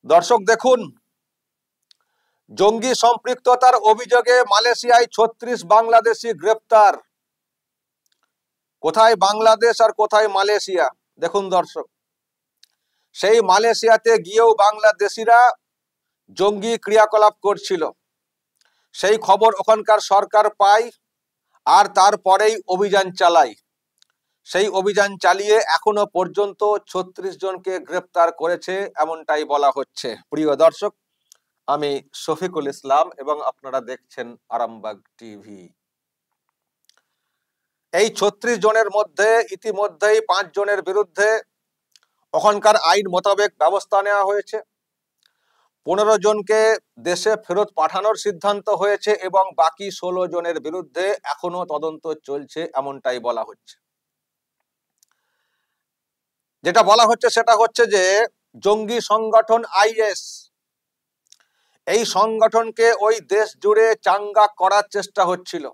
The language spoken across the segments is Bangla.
দর্শক দেখুন, জঙ্গি সম্পৃক্ততার অভিযোগে মালয়েশিয়ায় ৩৬ বাংলাদেশি গ্রেপ্তার। কোথায় বাংলাদেশ আর কোথায় মালয়েশিয়া? দেখুন দর্শক, সেই মালয়েশিয়াতে গিয়েও বাংলাদেশিরা জঙ্গি ক্রিয়াকলাপ করছিল, সেই খবর ওখানকার সরকার পায় আর তারপরেই অভিযান চালায়। সেই অভিযান চালিয়ে এখনো পর্যন্ত ৩৬ জনকে গ্রেপ্তার করেছে, এমনটাই বলা হচ্ছে। প্রিয় দর্শক, আমি শফিকুল ইসলাম এবং আপনারা দেখছেন আরামবাগ টিভি। এই ৩৬ জনের মধ্যে ইতিমধ্যেই ৫ জনের বিরুদ্ধে ওখানকার আইন মোতাবেক ব্যবস্থা নেওয়া হয়েছে। ১৫ জনকে দেশে ফেরত পাঠানোর সিদ্ধান্ত হয়েছে এবং বাকি ১৬ জনের বিরুদ্ধে এখনো তদন্ত চলছে, এমনটাই বলা হচ্ছে। যেটা বলা হচ্ছে সেটা হচ্ছে যে জঙ্গি সংগঠন আইএস, এই সংগঠনকে ওই দেশ জুড়ে চাঙ্গা করার চেষ্টা হচ্ছিল।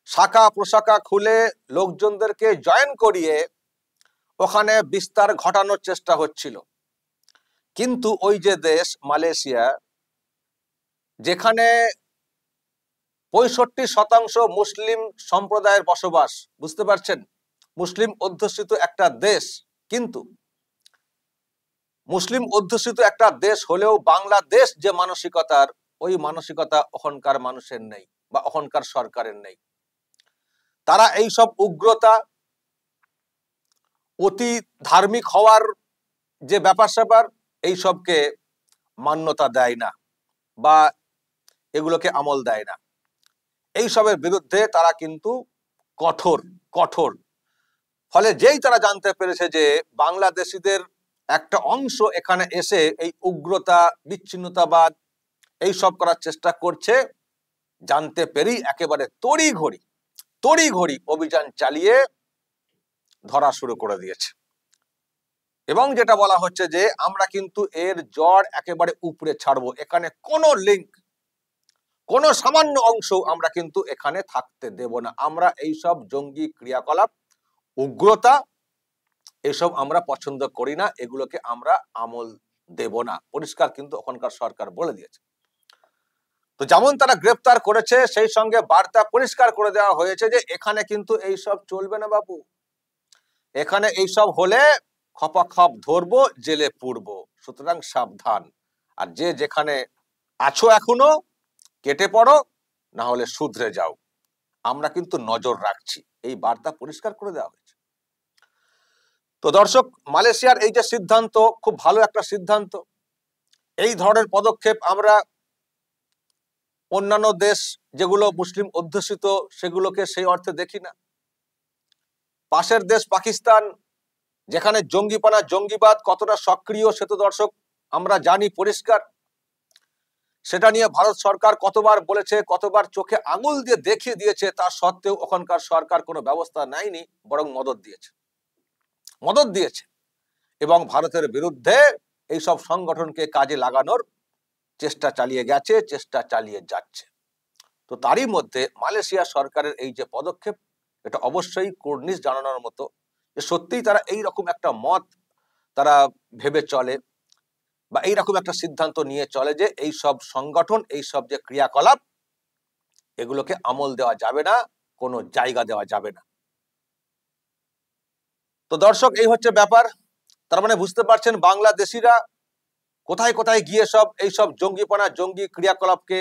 শাখা প্রশাখা খুলে লোকজনদেরকে জয়েন করিয়ে ওখানে বিস্তার ঘটানোর চেষ্টা হচ্ছিল। কিন্তু ওই যে দেশ মালয়েশিয়া, যেখানে ৬৫% মুসলিম সম্প্রদায়ের বসবাস, বুঝতে পারছেন, মুসলিম অধ্যুষিত একটা দেশ, কিন্তু মুসলিম অধ্যুষিত একটা দেশ হলেও বাংলাদেশ যে মানসিকতার, ওই মানসিকতা ওখানকার মানুষের নেই বা ওখানকার সরকারের নেই। তারা এই সব উগ্রতা, অতি ধার্মিক হওয়ার যে ব্যাপার স্যাপার, এই সবকে মান্যতা দেয় না বা এগুলোকে আমল দেয় না। এই সবের বিরুদ্ধে তারা কিন্তু কঠোর কঠোর। ফলে যেই তারা জানতে পেরেছে যে বাংলাদেশিদের একটা অংশ এখানে এসে এই উগ্রতা, বিচ্ছিন্নতাবাদ এই সব করার চেষ্টা করছে, জানতে পেরেই একেবারে তড়িঘড়ি অভিযান চালিয়ে ধরা শুরু করে দিয়েছে। এবং যেটা বলা হচ্ছে যে আমরা কিন্তু এর জড় একেবারে উপরে ছাড়বো, এখানে কোনো লিঙ্ক, কোনো সামান্য অংশ আমরা কিন্তু এখানে থাকতে দেব না। আমরা এইসব জঙ্গি ক্রিয়াকলাপ, উগ্রতা, এসব আমরা পছন্দ করি না, এগুলোকে আমরা আমল দেব না, পরিষ্কার কিন্তু ওখানকার সরকার বলে দিয়েছে। তো যেমন তারা গ্রেফতার করেছে, সেই সঙ্গে বার্তা পরিষ্কার করে দেওয়া হয়েছে যে এখানে কিন্তু এইসব চলবে না বাবু, এখানে এইসব হলে খপাখপ ধরবো, জেলে পুরবো, সুতরাং সাবধান। আর যে যেখানে আছো এখনো কেটে পড়ো, না হলে শুধরে যাও, আমরা কিন্তু নজর রাখছি, এই বার্তা পরিষ্কার করে দেওয়া হয়েছে। তো দর্শক, মালয়েশিয়ার এই যে সিদ্ধান্ত, খুব ভালো একটা সিদ্ধান্ত। এই ধরনের পদক্ষেপ আমরা অন্যান্য দেশ যেগুলো মুসলিম অধ্যুষিত সেগুলোকে সেই অর্থে দেখি না। পাশের দেশ পাকিস্তান, যেখানে জঙ্গিপানা, জঙ্গিবাদ কতটা সক্রিয় সে তো দর্শক আমরা জানি পরিষ্কার। সেটা নিয়ে ভারত সরকার কতবার বলেছে, কতবার চোখে আঙুল দিয়ে দেখিয়ে দিয়েছে, তা সত্ত্বেও ওখানকার সরকার কোনো ব্যবস্থা নেয়নি, বরং মদদ দিয়েছে এবং ভারতের বিরুদ্ধে এইসব সংগঠনকে কাজে লাগানোর চেষ্টা চালিয়ে গেছে, চেষ্টা চালিয়ে যাচ্ছে। তো তারই মধ্যে মালয়েশিয়া সরকারের এই যে পদক্ষেপ, এটা অবশ্যই কুর্নিশ জানানোর মতো যে সত্যিই তারা এইরকম একটা মত তারা ভেবে চলে বা এইরকম একটা সিদ্ধান্ত নিয়ে চলে যে এই সব সংগঠন, এই সব যে ক্রিয়াকলাপ, এগুলোকে আমল দেওয়া যাবে না, কোনো জায়গা দেওয়া যাবে না। তো দর্শক, এই হচ্ছে ব্যাপার। তার মানে বুঝতে পারছেন বাংলাদেশিরা কোথায় কোথায় গিয়ে এই সব জঙ্গিপনা, জঙ্গি ক্রিয়াকলাপকে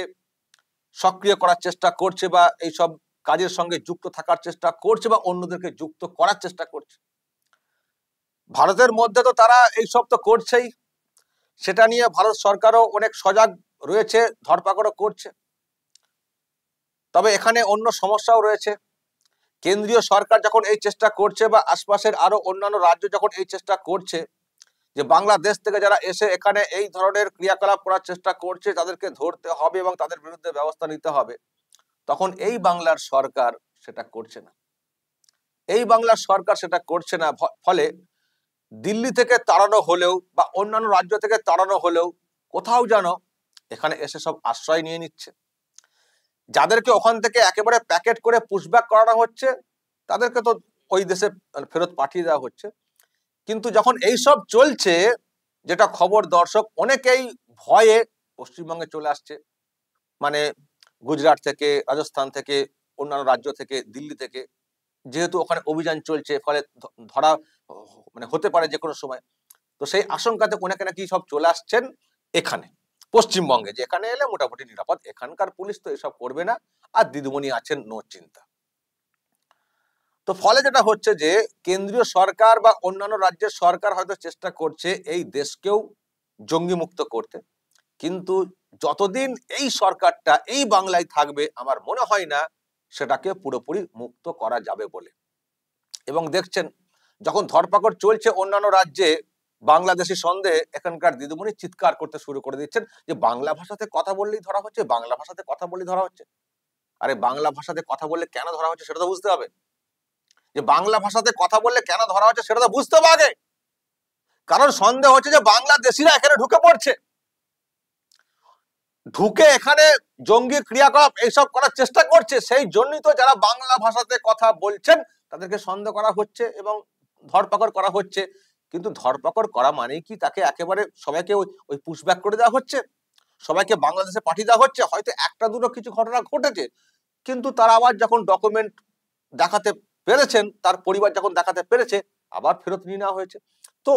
সক্রিয় করার চেষ্টা করছে বা এই সব কাজের সঙ্গে যুক্ত থাকার চেষ্টা করছে বা অন্যদেরকে যুক্ত করার চেষ্টা করছে। ভারতের মধ্যে তো তারা এইসব তো করছেই, সেটা নিয়ে ভারত সরকারও অনেক সজাগ রয়েছে, ধরপাকড়ও করছে। তবে এখানে অন্য সমস্যাও রয়েছে। কেন্দ্রীয় সরকার যখন এই চেষ্টা করছে বা আশপাশের আরো অন্যান্য রাজ্য যখন এই চেষ্টা করছে যে বাংলাদেশ থেকে যারা এসে এখানে এই ধরনের ক্রিয়াকলাপ করার চেষ্টা করছে তাদেরকে ধরতে হবে এবং তাদের বিরুদ্ধে ব্যবস্থা নিতে হবে, তখন এই বাংলার সরকার সেটা করছে না। ফলে দিল্লি থেকে তাড়ানো হলেও বা অন্যান্য রাজ্য থেকে তাড়ানো হলেও কোথাও যেন এখানে এসে সব আশ্রয় নিয়ে নিচ্ছে। যাদেরকে ওখান থেকে একেবারে প্যাকেট করে পুশব্যাক করানো হচ্ছে তাদেরকে তো ওই দেশে ফেরত পাঠিয়ে দেওয়া হচ্ছে। কিন্তু যখন এইসব চলছে, যেটা খবর দর্শক অনেকেই ভয়ে পশ্চিমবঙ্গে চলে আসছে, মানে গুজরাট থেকে, রাজস্থান থেকে, অন্যান্য রাজ্য থেকে, দিল্লি থেকে, যেহেতু ওখানে অভিযান চলছে, ফলে ধরা মানে হতে পারে যে কোনো সময়। তো সেই আশঙ্কাতে অনেকে নাকি সব চলে আসছেন এখানে পশ্চিমবঙ্গে, যে এখানে এলে মোটামুটি নিরাপদ, এখানকার পুলিশ তো এসব করবে না, আর দিদিমণি আছেন, নো চিন্তা। তো ফলে যেটা হচ্ছে যে কেন্দ্রীয় সরকার বা অন্যান্য রাজ্যের সরকার হয়তো চেষ্টা করছে এই দেশকেও জঙ্গি মুক্ত করতে, কিন্তু যতদিন এই সরকারটা এই বাংলায় থাকবে আমার মনে হয় না সেটাকে পুরোপুরি মুক্ত করা যাবে বলে। এবং দেখছেন যখন ধরপাকড় চলছে অন্যান্য রাজ্যে, বাংলাদেশি সন্দেহে এখানকার দিদিমণি চিৎকার করতে শুরু করে দিচ্ছেন যে বাংলা ভাষাতে কথা বললেই ধরা হচ্ছে, বাংলা ভাষাতে কথা বললেই ধরা হচ্ছে। আরে বাংলা ভাষাতে কথা বললে কেন ধরা হচ্ছে সেটা তো বুঝতে হবে, যে বাংলা ভাষাতে কথা বললে কেন ধরা হচ্ছে সেটা তো বুঝতে হবে আগে। কারণ সন্দেহ হচ্ছে যে বাংলাদেশিরা এখানে ঢুকে পড়ছে, ঢুকে এখানে জঙ্গি ক্রিয়াকলাপ এইসব করার চেষ্টা করছে, সেই জন্যই তো যারা বাংলা ভাষাতে কথা বলছেন তাদেরকে সন্দেহ করা হচ্ছে এবং ধরপাকড় করা হচ্ছে। কিন্তু ধরপাকড় করা মানে কি তাকে একেবারে সবাইকে ওই পুশব্যাক করে দেওয়া হচ্ছে, সবাইকে বাংলাদেশে পাঠিয়ে দেওয়া হচ্ছে? হয়তো একটা দুটো কিছু ঘটনা ঘটেছে, কিন্তু তারা আবার যখন ডকুমেন্ট দেখাতে পেরেছেন, তার পরিবার যখন দেখাতে পেরেছে, আবার ফেরত নিয়ে নেওয়া হয়েছে। তো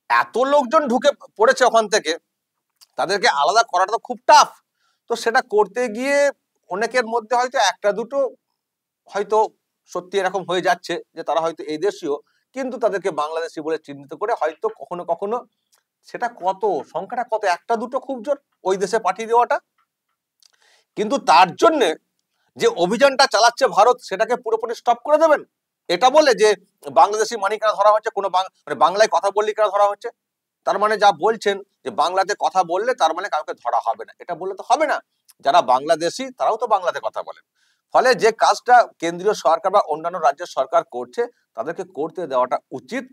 এত লোকজন ঢুকে পড়েছে ওখান থেকে, তাদেরকে আলাদা করাটা তো খুব টাফ। তো সেটা করতে গিয়ে অনেকের মধ্যে হয়তো একটা দুটো হয়তো সত্যি এরকম হয়ে যাচ্ছে যে তারা হয়তো এই দেশীয়, কিন্তু তাদেরকে বাংলাদেশি বলে চিহ্নিত করে হয়তো কখনো কখনো, সেটা কত, সংখ্যাটা কত, একটা দুটো খুব জোর, ওই দেশে পাঠিয়ে দেওয়াটা। কিন্তু তার জন্য যে অভিযানটা চালাচ্ছে ভারত, সেটাকে পুরোপুরি স্টপ করে দেবেন এটা বলে যে বাংলাদেশি মানিকেরা ধরা হচ্ছে, কোনো মানে বাংলায় কথা বললে কারা ধরা হচ্ছে? তার মানে যা বলছেন যে বাংলাতে কথা বললে তার মানে কাউকে ধরা হবে না, এটা বললে তো হবে না। যারা বাংলাদেশি তারাও তো বাংলাতে কথা বলেন। ফলে যে কাজটা কেন্দ্রীয় সরকার বা অন্যান্য রাজ্যের সরকার করছে, তাদেরকে করতে দেওয়াটা উচিত।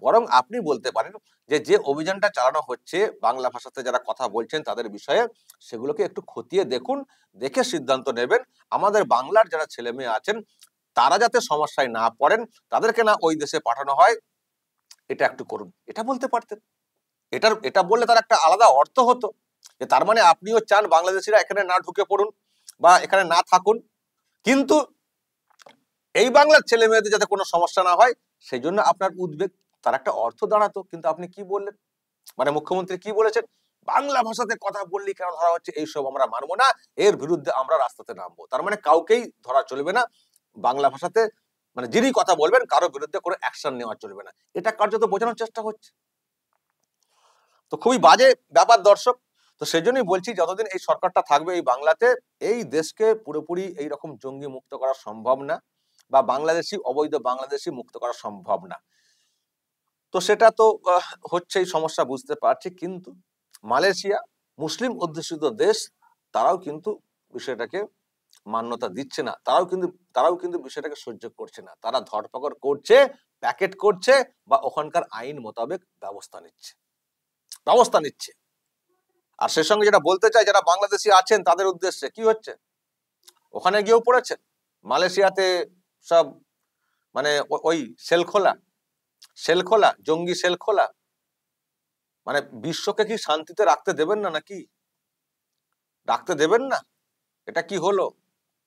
বরং আপনি বলতে পারেন যে যে অভিযানটা চালানো হচ্ছে বাংলা ভাষাতে যারা কথা বলছেন তাদের বিষয়ে, সেগুলোকে একটু খতিয়ে দেখুন, দেখে সিদ্ধান্ত নেবেন। আমাদের বাংলার যারা ছেলে মেয়ে আছেন তারা যাতে সমস্যায় না পড়েন, তাদেরকে না ওই দেশে পাঠানো হয়, এটা একটু করুন, এটা বলতে পারতেন। এটা বললে তার একটা আলাদা অর্থ হতো, যে তার মানে আপনিও চান বাংলাদেশিরা এখানে না ঢুকে পড়ুন বা এখানে না থাকুন, কিন্তু এই বাংলার ছেলে মেয়েদের যাতে কোনো সমস্যা না হয় সেই জন্য আপনার উদ্বেগ, তার একটা অর্থ দাঁড়াতো। কিন্তু আপনি কি বললেন, মানে মুখ্যমন্ত্রী কি বলেছেন, বাংলা ভাষাতে কথা বললেই কেন ধরা হচ্ছে, এইসব আমরা মানবো না, এর বিরুদ্ধে আমরা রাস্তাতে নামবো। তার মানে কাউকেই ধরা চলবে না, বাংলা ভাষাতে মানে যিনি কথা বলবেন কারোর বিরুদ্ধে কোনো অ্যাকশন নেওয়া চলবে না, এটা কার্যত বোঝানোর চেষ্টা হচ্ছে। তো খুবই বাজে ব্যাপার দর্শক। তো সেই জন্যই বলছি যতদিন এই সরকারটা থাকবে এই বাংলাতে, এই দেশকে পুরোপুরি এইরকম জঙ্গি মুক্ত করা সম্ভব না, বা বাংলাদেশি অবৈধ বাংলাদেশি মুক্ত করা সম্ভব না। তো সেটা তো হচ্ছে, এই সমস্যা বুঝতে পারছি, কিন্তু মালয়েশিয়া মুসলিম অধ্যুষিত দেশ, তারাও কিন্তু বিষয়টাকে মান্যতা দিচ্ছে না, তারাও কিন্তু বিষয়টাকে সহ্য করছে না, তারা ধরপাকড় করছে, প্যাকেট করছে, বা ওখানকার আইন মোতাবেক ব্যবস্থা নিচ্ছে। আর সেই সঙ্গে যেটা বলতে চাই, যারা বাংলাদেশি আছেন তাদের উদ্দেশ্যে, কি হচ্ছে, ওখানে গিয়েও পড়েছেন মালয়েশিয়াতে সব, মানে ওই সেল খোলা জঙ্গি সেল খোলা, মানে বিশ্বকে কি শান্তিতে রাখতে দেবেন না নাকি, রাখতে দেবেন না? এটা কি হলো?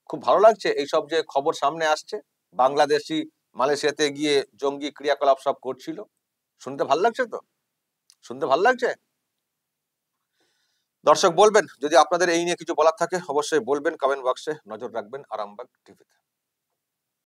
খুব ভালো লাগছে এইসব যে খবর সামনে আসছে, বাংলাদেশি মালয়েশিয়াতে গিয়ে জঙ্গি ক্রিয়াকলাপ সব করছিল, শুনতে ভালো লাগছে, তো শুনতে ভালো লাগছে। দর্শক বলবেন যদি আপনাদের এই নিয়ে কিছু বলার থাকে, অবশ্যই বলবেন কমেন্ট বক্সে, নজর রাখবেন আরামবাগ টিভিতে।